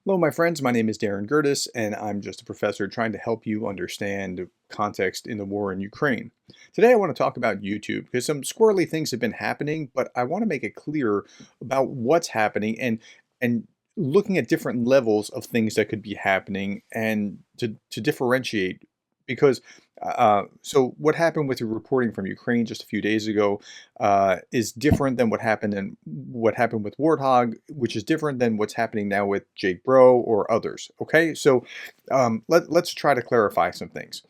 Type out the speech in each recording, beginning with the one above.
Hello, my friends. My name is Gerdes, and I'm just a professor trying to help you understand context in the war in Ukraine. Today, I want to talk about YouTube because some squirrely things have been happening, but I want to make it clear about what's happening and looking at different levels of things that could be happening and to differentiate because so what happened with the reporting from Ukraine just a few days ago is different than what happened with Warthog, which is different than what's happening now with Jake Bro or others. Okay, so let's try to clarify some things.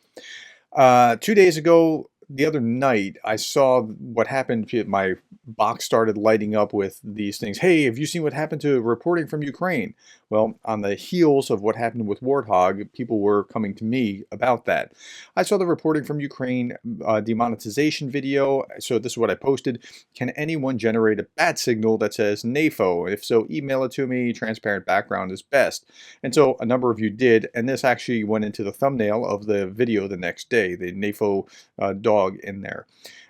2 days ago, the other night, I saw what happened. My box started lighting up with these things. Hey, have you seen what happened to reporting from Ukraine? Well, on the heels of what happened with Warthog, people were coming to me about that. I saw the reporting from Ukraine demonetization video. So this is what I posted. Can anyone generate a bat signal that says NAFO? If so, email it to me. Transparent background is best. And so a number of you did, and this actually went into the thumbnail of the video the next day, the NAFO dog in there.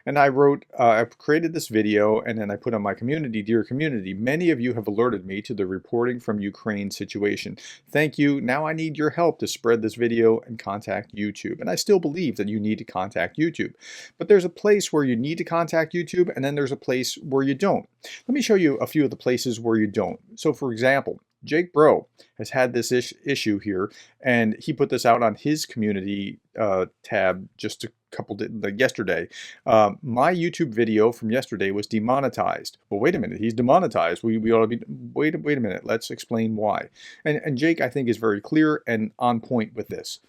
And I wrote, I created this video and then I put on my community, dear community, many of you have alerted me to the reporting from Ukraine situation. Thank you. Now I need your help to spread this video and contact YouTube. And I still believe that you need to contact YouTube. But there's a place where you need to contact YouTube and then there's a place where you don't. Let me show you a few of the places where you don't. So for example, Jake Bro has had this issue here, and he put this out on his community tab just a couple like yesterday. My YouTube video from yesterday was demonetized. Well, wait a minute, he's demonetized. We ought to be. Wait a minute. Let's explain why. And Jake, I think, is very clear and on point with this.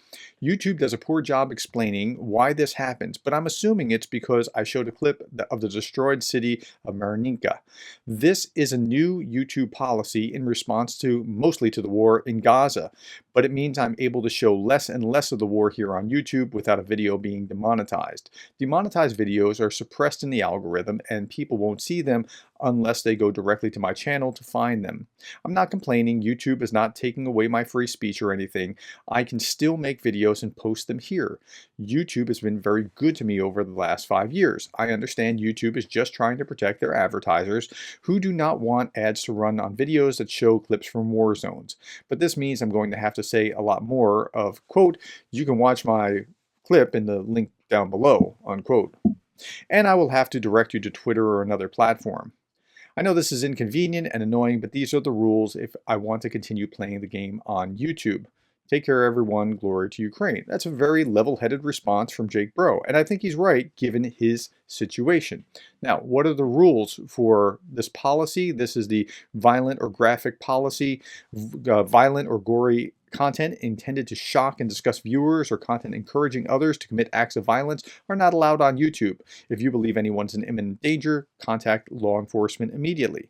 YouTube does a poor job explaining why this happens, but I'm assuming it's because I showed a clip of the destroyed city of Mariinka. This is a new YouTube policy in response to mostly to the war in Gaza, but it means I'm able to show less and less of the war here on YouTube without a video being demonetized. Demonetized videos are suppressed in the algorithm and people won't see them unless they go directly to my channel to find them. I'm not complaining. YouTube is not taking away my free speech or anything. I can still make videos and post them here. YouTube has been very good to me over the last 5 years. I understand YouTube is just trying to protect their advertisers who do not want ads to run on videos that show clips from war zones. But this means I'm going to have to say a lot more of, quote, you can watch my clip in the link down below, unquote. And I will have to direct you to Twitter or another platform. I know this is inconvenient and annoying, but these are the rules if I want to continue playing the game on YouTube. Take care, everyone. Glory to Ukraine. That's a very level-headed response from Jake Bro, and I think he's right given his situation. Now, what are the rules for this policy? This is the violent or graphic policy. Violent or gory content intended to shock and disgust viewers or content encouraging others to commit acts of violence are not allowed on YouTube. If you believe anyone's in imminent danger, contact law enforcement immediately.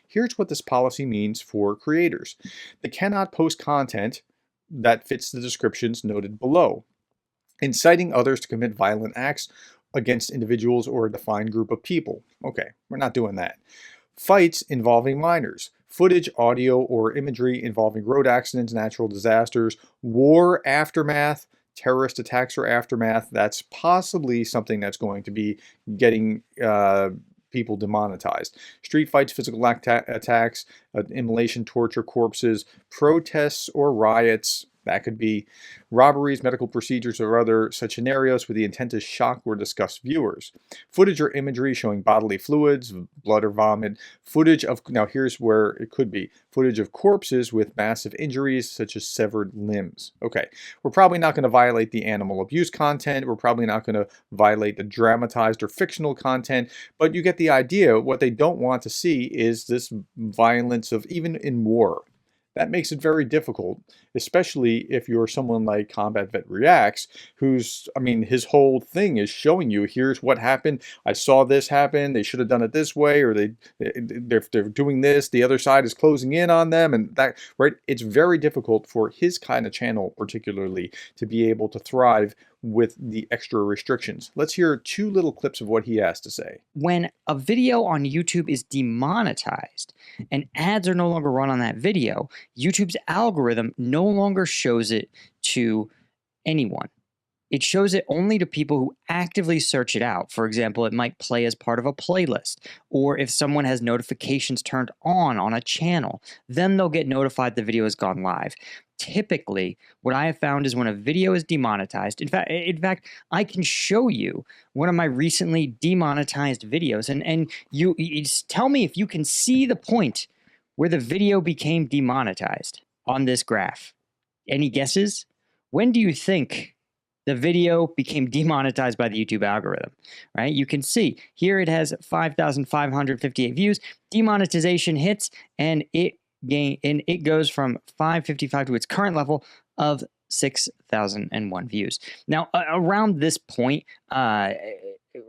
Here's what this policy means for creators. They cannot post content that fits the descriptions noted below, inciting others to commit violent acts against individuals or a defined group of people. Okay, we're not doing that. Fights involving minors, footage, audio, or imagery involving road accidents, natural disasters, war aftermath, terrorist attacks or aftermath. That's possibly something that's going to be getting people demonetized. Street fights, physical attacks, immolation, torture, corpses, protests or riots. That could be robberies, medical procedures, or other such scenarios with the intent to shock or disgust viewers. Footage or imagery showing bodily fluids, blood or vomit. Footage of, now here's where it could be, footage of corpses with massive injuries such as severed limbs. Okay, we're probably not going to violate the animal abuse content. We're probably not going to violate the dramatized or fictional content, but you get the idea. What they don't want to see is this violence of even in war. That makes it very difficult, especially if you're someone like Combat Vet Reacts, who's, I mean, his whole thing is showing you, here's what happened. I saw this happen. They should have done it this way, or they're doing this. The other side is closing in on them, and that, right? It's very difficult for his kind of channel, particularly, to be able to thrive with the extra restrictions. Let's hear 2 little clips of what he has to say. When a video on YouTube is demonetized and ads are no longer run on that video, YouTube's algorithm no longer shows it to anyone. it shows it only to people who actively search it out. For example, it might play as part of a playlist, or if someone has notifications turned on a channel, then they'll get notified the video has gone live. Typically, what I have found is when a video is demonetized, in fact, I can show you one of my recently demonetized videos, and you just tell me if you can see the point where the video became demonetized on this graph. Any guesses? When do you think the video became demonetized by the YouTube algorithm? Right? You can see here it has 5,558 views. Demonetization hits, and it goes from 555 to its current level of 6,001 views. Now, around this point,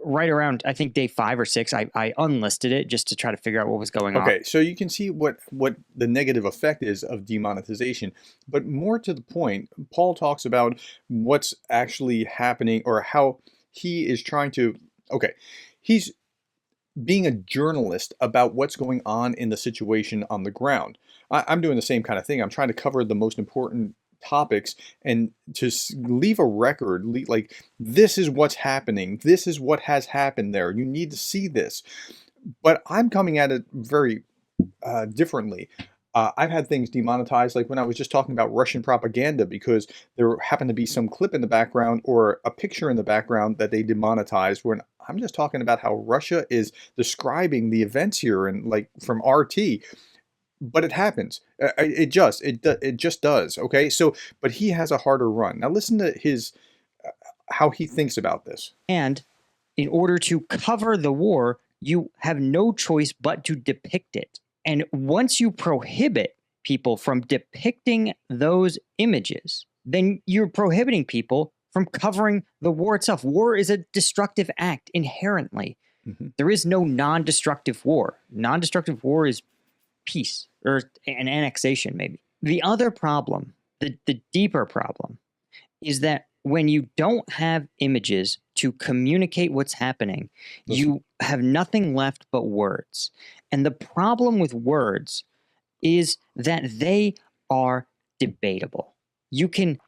right around, I think, day 5 or 6, I unlisted it just to try to figure out what was going on. Okay, so you can see what the negative effect is of demonetization. But more to the point, Paul talks about what's actually happening, or how he is trying to, okay, he's being a journalist about what's going on in the situation on the ground. I'm doing the same kind of thing. I'm trying to cover the most important topics and to leave a record, like, this is what's happening. This is what has happened there. You need to see this. But I'm coming at it very differently. I've had things demonetized, like when I was just talking about Russian propaganda, because there happened to be some clip in the background or a picture in the background that they demonetized, when I'm just talking about how Russia is describing the events here, and like from RT. But it happens. It just does. Okay. So, but he has a harder run. Now listen to his how he thinks about this. And in order to cover the war, you have no choice but to depict it. And once you prohibit people from depicting those images, then you're prohibiting people from covering the war itself. War is a destructive act inherently. Mm-hmm. There is no non-destructive war. Non-destructive war is peace, or an annexation, maybe. The other problem, the deeper problem, is that when you don't have images to communicate what's happening, you have nothing left but words. And the problem with words is that they are debatable. You can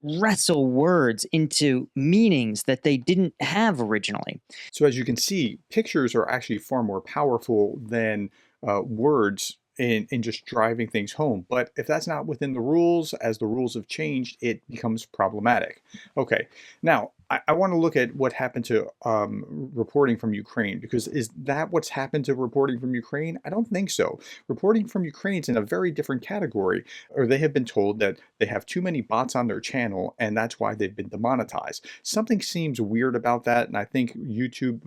wrestle words into meanings that they didn't have originally. So as you can see, pictures are actually far more powerful than words in just driving things home. But if that's not within the rules, as the rules have changed, it becomes problematic. Okay, now I want to look at what happened to reporting from Ukraine, because is that what's happened to reporting from Ukraine? I don't think so. Reporting from Ukraine is in a very different category, or they have been told that they have too many bots on their channel, and that's why they've been demonetized. Something seems weird about that, and I think YouTube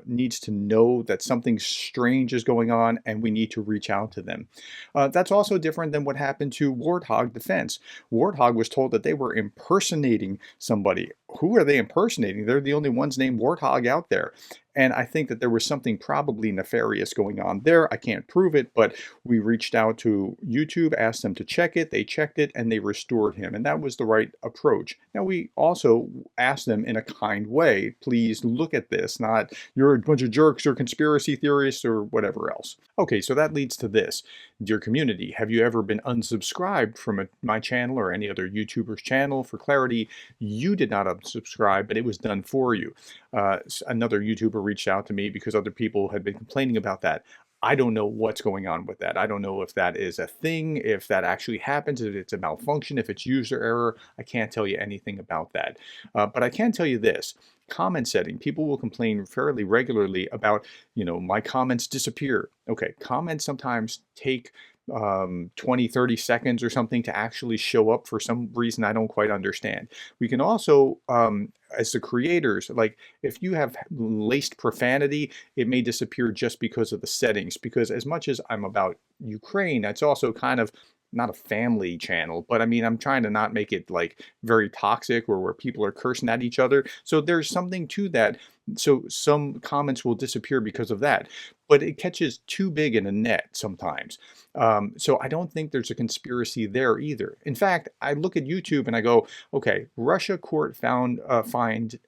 needs to know that something strange is going on, and we need to reach out to them. That's also different than what happened to Warthog Defense. Warthog was told that they were impersonating somebody. Who are they impersonating? They're the only ones named Warthog out there. And I think that there was something probably nefarious going on there. I can't prove it, but we reached out to YouTube, asked them to check it. They checked it, and they restored him. And that was the right approach. Now, we also asked them in a kind way, please look at this, not you're a bunch of jerks or conspiracy theorists or whatever else. Okay, so that leads to this. Dear community, have you ever been unsubscribed from my channel or any other YouTuber's channel? For clarity, you did not unsubscribe, but it was done for you. Another YouTuber reached out to me because other people had been complaining about that. I don't know what's going on with that. I don't know if that is a thing, if that actually happens, if it's a malfunction, if it's user error. I can't tell you anything about that. But I can tell you this. Comment setting. People will complain fairly regularly about, my comments disappear. Okay, comments sometimes take 20, 30 seconds or something to actually show up for some reason I don't quite understand. We can also, as the creators, like if you have laced profanity, it may disappear just because of the settings. Because as much as I'm about Ukraine, it's also kind of not a family channel, but I mean, I'm trying to not make it like very toxic or where people are cursing at each other. So there's something to that. So some comments will disappear because of that, but it catches too big in a net sometimes. So I don't think there's a conspiracy there either. In fact, I look at YouTube and I go, okay, Russia court fined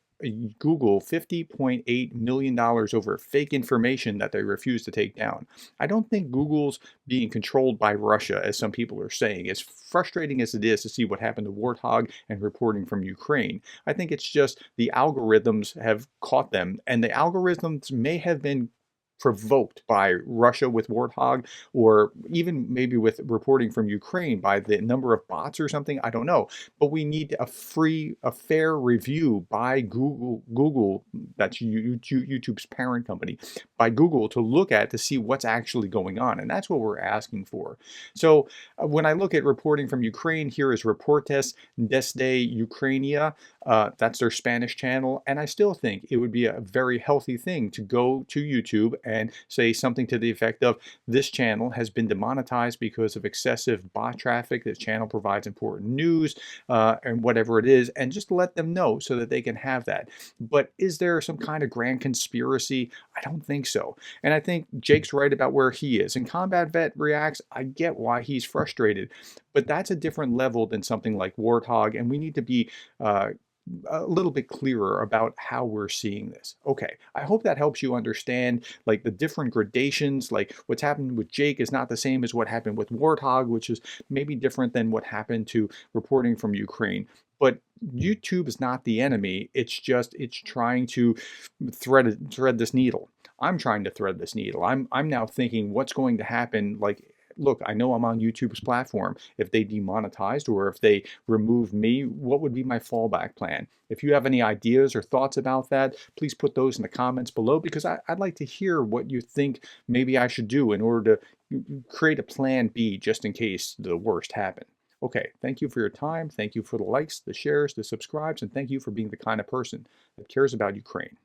Google $50.8 million over fake information that they refuse to take down. I don't think Google's being controlled by Russia, as some people are saying. As frustrating as it is to see what happened to Warthog and reporting from Ukraine, I think it's just the algorithms have caught them, and the algorithms may have been provoked by Russia with Warthog, or even maybe with reporting from Ukraine by the number of bots or something. I don't know. But we need a fair review by Google, that's YouTube's parent company, by Google, to look at to see what's actually going on. And that's what we're asking for. So when I look at reporting from Ukraine, here is Reportes desde Ucrania. That's their Spanish channel. And I still think it would be a very healthy thing to go to YouTube and say something to the effect of, this channel has been demonetized because of excessive bot traffic. This channel provides important news, and whatever it is, and just let them know so that they can have that. But is there some kind of grand conspiracy? I don't think so. And I think Jake's right about where he is. And Combat Vet reacts, I get why he's frustrated, but that's a different level than something like Warthog, and we need to be a little bit clearer about how we're seeing this. Okay, I hope that helps you understand like the different gradations. Like what's happened with Jake is not the same as what happened with Warthog, which is maybe different than what happened to reporting from Ukraine. But YouTube is not the enemy. It's trying to thread this needle. I'm trying to thread this needle. I'm now thinking what's going to happen. Like, look, I know I'm on YouTube's platform. If they demonetized or if they removed me, what would be my fallback plan? If you have any ideas or thoughts about that, please put those in the comments below, because I'd like to hear what you think maybe I should do in order to create a plan B just in case the worst happened. Okay, thank you for your time. Thank you for the likes, the shares, the subscribes, and thank you for being the kind of person that cares about Ukraine.